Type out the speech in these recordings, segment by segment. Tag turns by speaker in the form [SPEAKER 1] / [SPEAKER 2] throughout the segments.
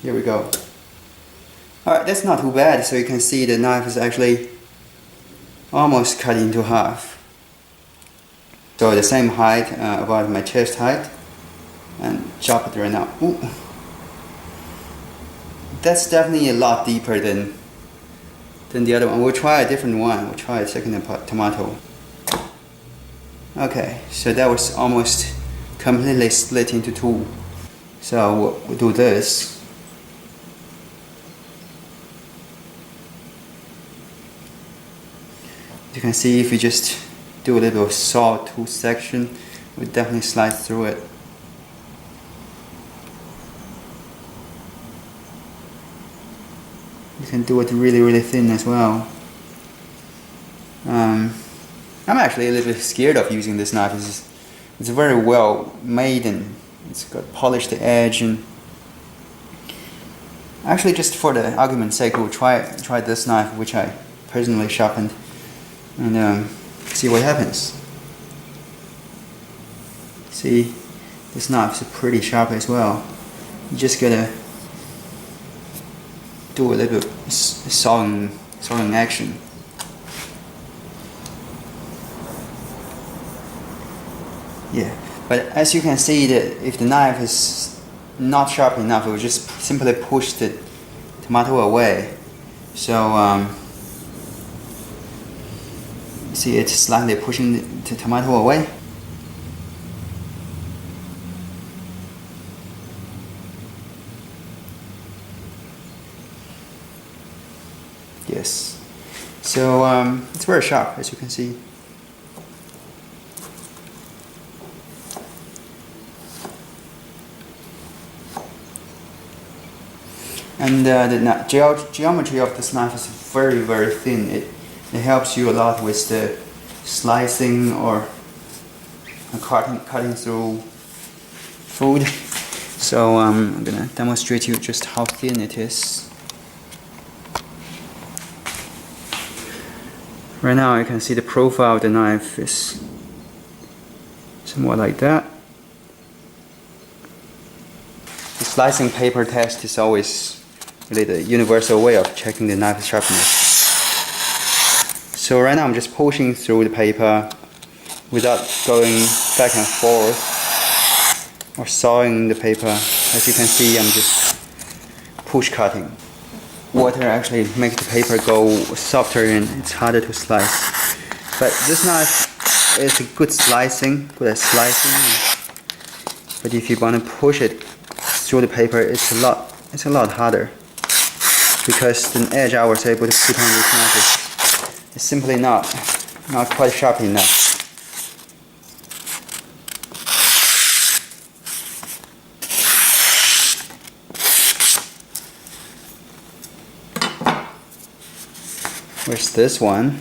[SPEAKER 1] Here we go. Alright, that's not too bad. So you can see the knife is actually almost cut into half. So the same height, about my chest height, and chop it right now. Ooh. That's definitely a lot deeper than the other one. We'll try a different one. We'll try a second tomato. Okay, so that was almost completely split into two. So we'll do this. You can see if you just do a little sawtooth section, we'll definitely slice through it. You can do it really thin as well. I'm actually a little bit scared of using this knife. It's very well made and it's got polished edge, and actually, just for the argument's sake, we'll try this knife, which I personally sharpened, and see what happens. See, this knife is pretty sharp as well. You just gotta do a little bit sawing action. Yeah, but as you can see, that if the knife is not sharp enough, it will just simply push the tomato away. So see, it's slightly pushing the tomato away. Yes, so it's very sharp, as you can see. And the geometry of this knife is very thin. It helps you a lot with the slicing or cutting through food. So I'm gonna demonstrate to you just how thin it is. Right now you can see the profile of the knife is somewhat like that. The slicing paper test is always really the universal way of checking the knife sharpness. So right now I'm just pushing through the paper without going back and forth or sawing the paper. As you can see, I'm just push cutting. Water actually makes the paper go softer and it's harder to slice. But this knife is good at slicing. But if you want to push it through the paper, it's a lot harder, because the edge I was able to put on this knife is simply not quite sharp enough. Where's this one?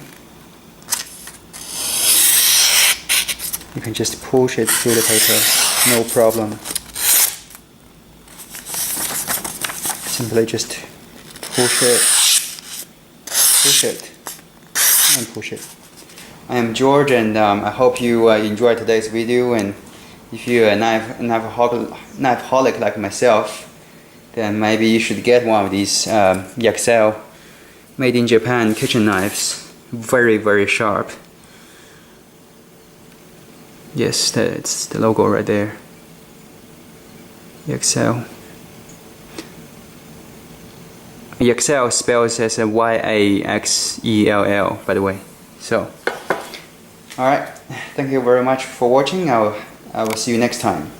[SPEAKER 1] You can just push it through the paper, no problem. Simply just push it, and push it. I am George, and I hope you enjoyed today's video. And if you're a knifeholic like myself, then maybe you should get one of these Yaxell made in Japan kitchen knives. Very sharp. Yes, that's the logo right there. Yaxell. Yaxell spells as a Y-A-X-E-L-L, by the way. So, alright, thank you very much for watching. I will see you next time.